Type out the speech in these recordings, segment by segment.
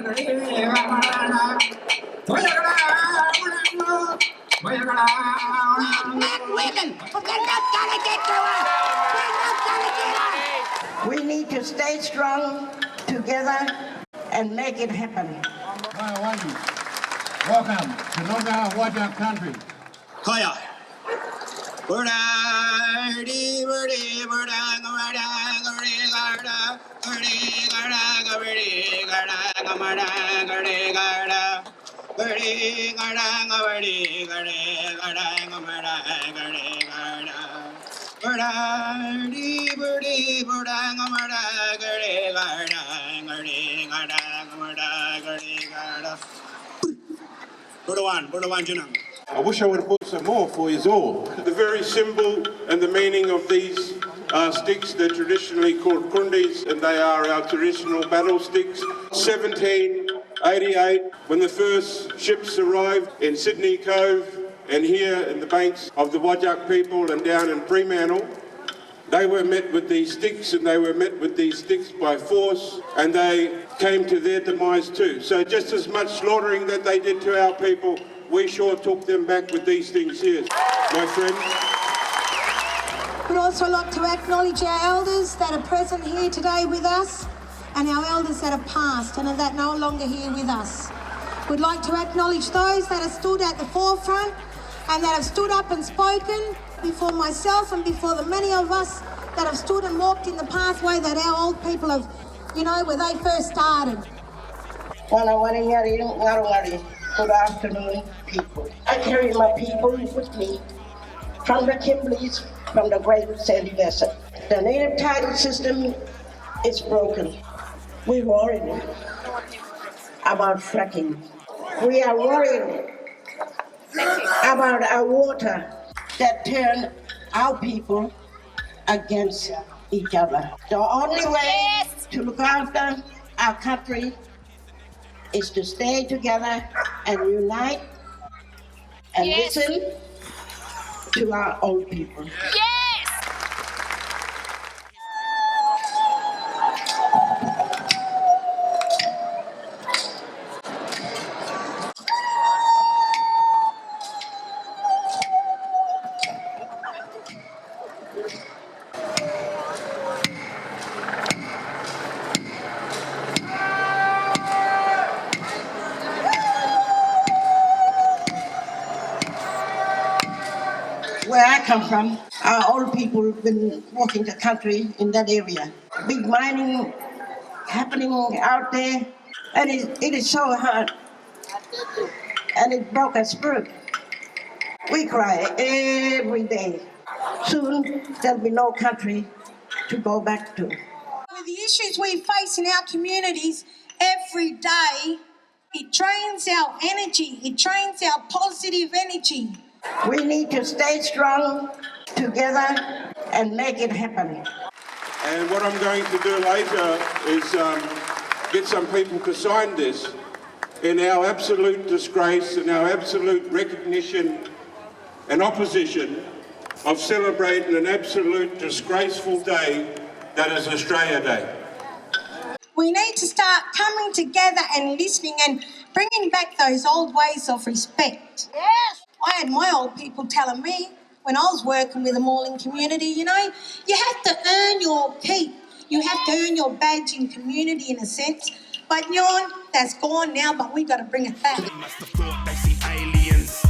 women, but they're not gonna get to us. They're not gonna get us. We need to stay strong together and make it happen. Welcome to non-Aboriginal country. Kaya. I wish I would have bought some more for you all. The very symbol and the meaning of these sticks, they're traditionally called kundis, and they are our traditional battle sticks. 1788, when the first ships arrived in Sydney Cove and here in the banks of the Whadjuk people and down in Fremantle, they were met with these sticks, and they were met with these sticks by force, and they came to their demise too. So just as much slaughtering that they did to our people, we sure took them back with these things here, my friends. We'd also like to acknowledge our elders that are present here today with us, and our elders that have passed and are that no longer here with us. We'd like to acknowledge those that have stood at the forefront and that have stood up and spoken before myself and before the many of us that have stood and walked in the pathway that our old people have, where they first started. Good afternoon, people. I carry my people with me from the Kimberleys, from the Great Sandy Desert. The native title system is broken. We're worried about fracking. We are worried about our water that turn our people against each other. The only way to look after our country is to stay together and unite and listen to our old people. Where I come from, our old people have been walking the country in that area. Big mining happening out there, and it is so hard, and it broke our spirit. We cry every day. Soon there'll be no country to go back to. With the issues we face in our communities every day, it drains our energy, it drains our positive energy. We need to stay strong together and make it happen. And what I'm going to do later is get some people to sign this in our absolute disgrace and our absolute recognition and opposition of celebrating an absolute disgraceful day that is Australia Day. We need to start coming together and listening and bringing back those old ways of respect. Yes. I had my old people telling me when I was working with them all in community, you have to earn your keep. You have to earn your badge in community in a sense. But that's gone now, but we got to bring it back. They must have thought they see aliens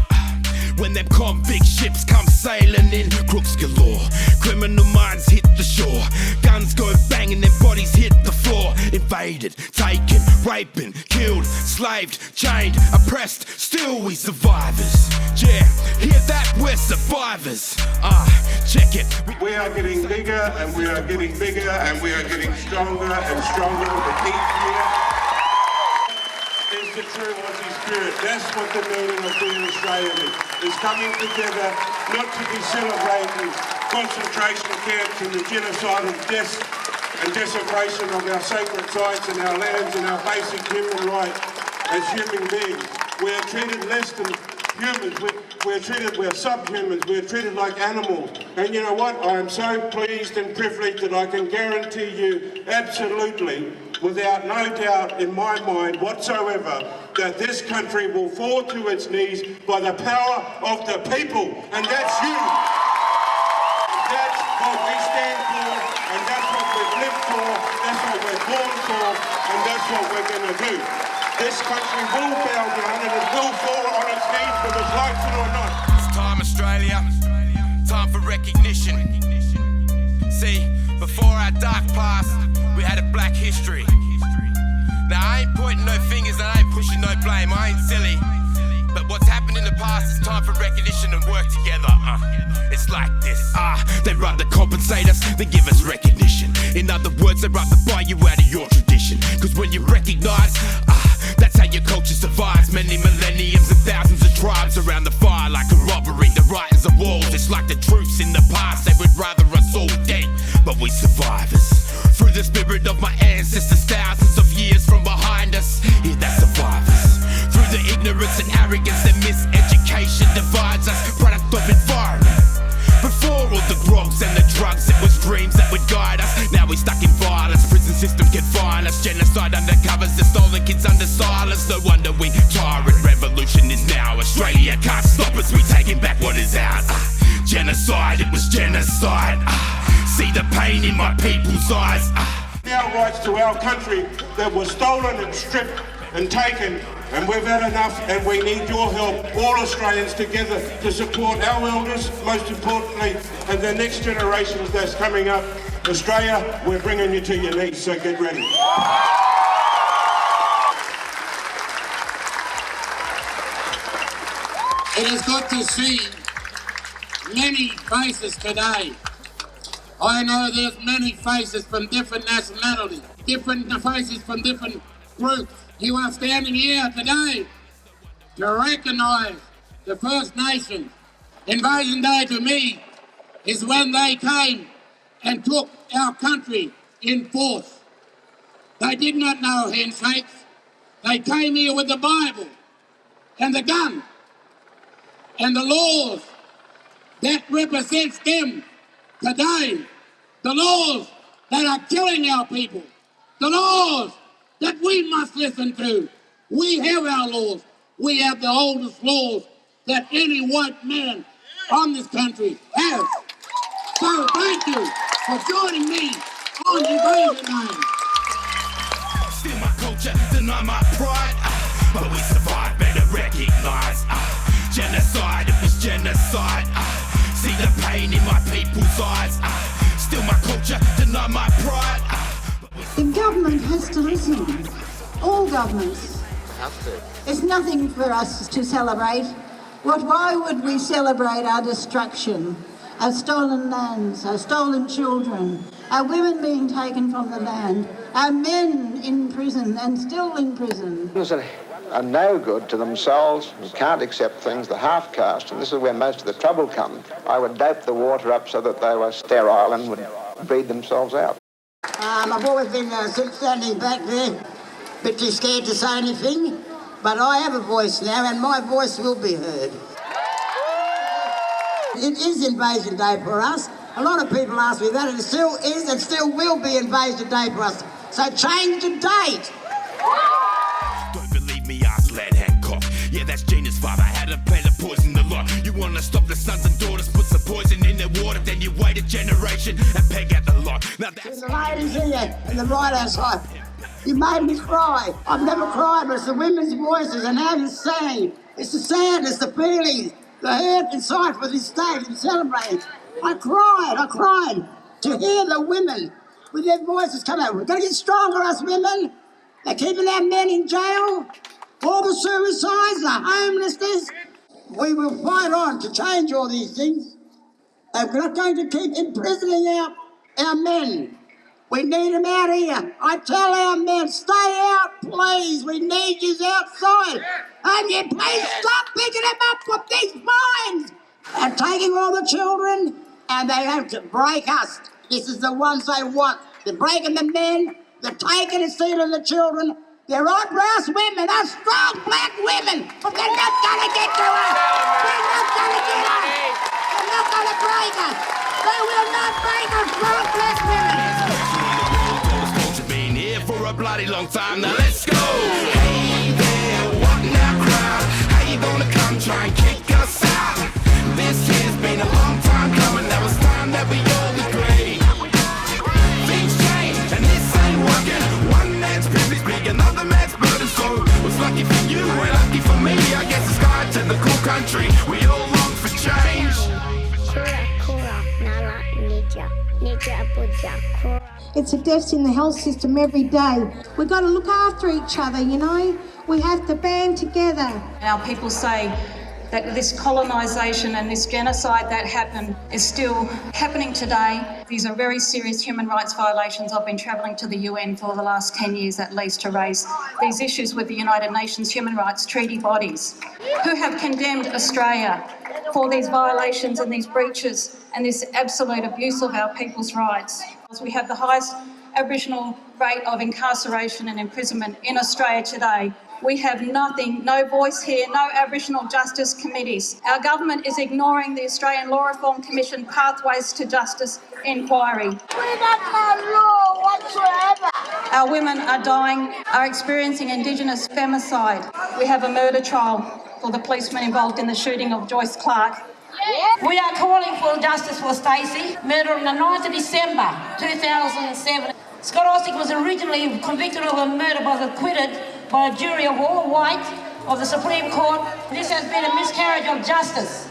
when them convict ships come sailing in. Crooks galore, criminal minds hit the shore, guns go banging, then bodies hit the floor. Invaded, taken, raping, killed, slaved, chained, oppressed, still we survivors. Yeah, hear that, we're survivors. Check it. We are getting bigger and we are getting bigger and we are getting stronger and stronger with each year. It's the true Aussie spirit. That's what the meaning of being Australian is coming together, not to be celebrating concentration camps and the genocide and death and desecration of our sacred sites and our lands and our basic human rights as human beings. We are treated less than humans. We're subhumans. We're treated like animals. And you know what? I am so pleased and privileged that I can guarantee you absolutely without no doubt in my mind whatsoever that this country will fall to its knees by the power of the people, and that's you. And that's what we stand for, and that's what we've lived for, that's what we're born for, and that's what we're going to do. This country will bow down and it will fall on its knees whether it's like it or not. It's time, Australia. Time for recognition. See, before our dark past, we had a black history. Now I ain't pointing no fingers and I ain't pushing no blame, I ain't silly. But what's happened in the past is time for recognition and work together. It's like this. They'd rather compensate us than give us recognition. In other words, they'd rather buy you out of your tradition. Cause when you recognise, that's how your culture survives. Many millenniums and thousands of tribes around the fire like a robbery. The writings of walls, it's like the truths in the past. They would rather us all dead, but we survivors. Through the spirit of my ancestors, thousands of years from behind us, yeah, that's survivors. Through the ignorance and arrogance and miseducation divides us, product of environment. Before all the grogs and the drugs, it was dreams that would guide us. Now we're stuck in violence, prison system confine us. Genocide undercovers the stolen kids under silence. No wonder we tyrant, revolution is now. Australia can't stop us, we taking back what is ours. Genocide, it was genocide. See the pain in my people's eyes. Our rights to our country that were stolen and stripped and taken, and we've had enough, and we need your help, all Australians together, to support our elders, most importantly, and the next generations that's coming up. Australia, we're bringing you to your knees, so get ready. It is good to see many faces today. I know there's many faces from different nationalities, different faces from different groups. You are standing here today to recognise the First Nations. Invasion Day to me is when they came and took our country in force. They did not know handshakes. They came here with the Bible and the gun and the laws that represents them today. The laws that are killing our people. The laws that we must listen to. We have our laws. We have the oldest laws that any white man on this country has. So thank you for joining me on Invasion Day. Steal my culture, deny my pride, but we survived, better recognise. Genocide, it was genocide. See the pain in my people's eyes. Steal my culture, deny my pride. The government has to listen. All governments. Have to. It's nothing for us to celebrate. Why would we celebrate our destruction? Our stolen lands, our stolen children, our women being taken from the land, our men in prison and still in prison. Are no good to themselves and can't accept things, the half-caste, and this is where most of the trouble comes. I would dope the water up so that they were sterile and would breed themselves out. I've always been standing back there, a bit too scared to say anything, but I have a voice now and my voice will be heard. It is Invasion Day for us. A lot of people ask me that, and it still is and still will be Invasion Day for us. So change the date. Don't believe me, ask Lad Hancock. Yeah, that's Gina's father, had a plan to poison the lot. You want to stop the sons and daughters, put some poison in their water, then you wait a generation and peg out the lot. Now that's... The ladies here in the right-hand side, you made me cry. I've never cried, but it's the women's voices and how you sang. It's the sadness, the feelings, the hurt inside for this day and celebrating. I cried to hear the women with their voices come out. We've got to get stronger, us women. They're keeping our men in jail. All the suicides, the homelessness. We will fight on to change all these things. We're not going to keep imprisoning our men. We need them out here. I tell our men, stay out, please. We need you outside. And you please stop picking them up from these mines and taking all the children, and they have to break us. This is the ones they want. They're breaking the men, they're taking and stealing the children. They're eyebrows women, they're strong black women, but they're not going to get to us. They're not going to get us. They're not going to break us. They will not break us, strong black women. Been here for a bloody long time. Now let's go. Hey there, what now crowd? How you gonna come try and kick us out? This year's been a long time coming. Now it's time that we all agree. Things change and this ain't working. One man's privilege big, another man's burden. So what's lucky for you and lucky for me? I guess it's God to the cool country. We all long for change. It's a death in the health system every day. We've got to look after each other, you know. We have to band together. Our people say that this colonisation and this genocide that happened is still happening today. These are very serious human rights violations. I've been travelling to the UN for the last 10 years at least to raise these issues with the United Nations human rights treaty bodies who have condemned Australia for these violations and these breaches and this absolute abuse of our people's rights. We have the highest Aboriginal rate of incarceration and imprisonment in Australia today. We have nothing, no voice here, no Aboriginal justice committees. Our government is ignoring the Australian Law Reform Commission Pathways to Justice inquiry. We got no law whatsoever. Our women are dying, are experiencing Indigenous femicide. We have a murder trial for the policeman involved in the shooting of Joyce Clark. We are calling for justice for Stacey, murder on the 9th of December 2007. Scott Ostick was originally convicted of a murder but acquitted by a jury of all white of the Supreme Court. This has been a miscarriage of justice.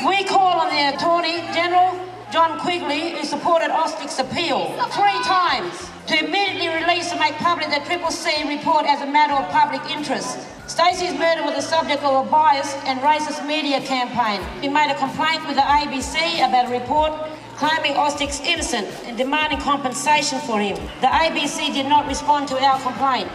We call on the Attorney General, John Quigley, who supported Ostick's appeal 3 times, to immediately release and make public the CCC report as a matter of public interest. Stacey's murder was the subject of a biased and racist media campaign. We made a complaint with the ABC about a report claiming Ostick's innocent and demanding compensation for him. The ABC did not respond to our complaint.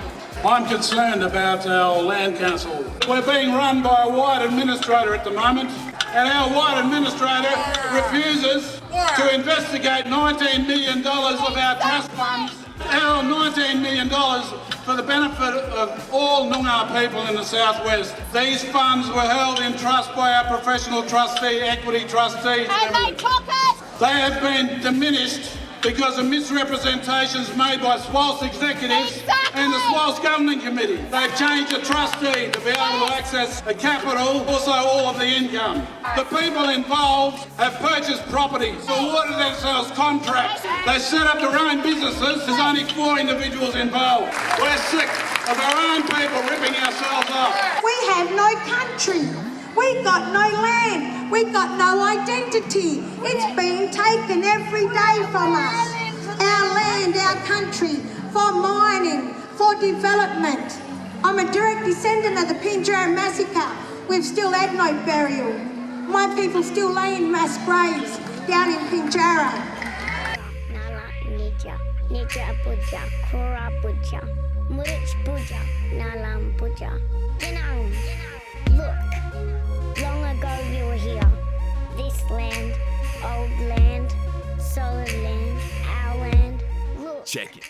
I'm concerned about our land council. We're being run by a white administrator at the moment, and our white administrator refuses to investigate $19 million of our trust funds. Our $19 million for the benefit of all Noongar people in the southwest. These funds were held in trust by our professional trustee, equity trustees. And they took it! They have been diminished because of misrepresentations made by SWALS executives and the SWALS Governing Committee. They've changed the trustee to be able to access the capital, also all of the income. The people involved have purchased property, awarded themselves contracts. They set up their own businesses. There's only 4 individuals involved. We're sick of our own people ripping ourselves off. We have no country. We've got no land. We've got no identity. It's being taken every day from us. Our land, our country, for mining, for development. I'm a direct descendant of the Pinjarra massacre. We've still had no burial. My people still lay in mass graves down in Pinjarra. Look, long ago you were here. This land, old land, solid land, our land. Look. Check it.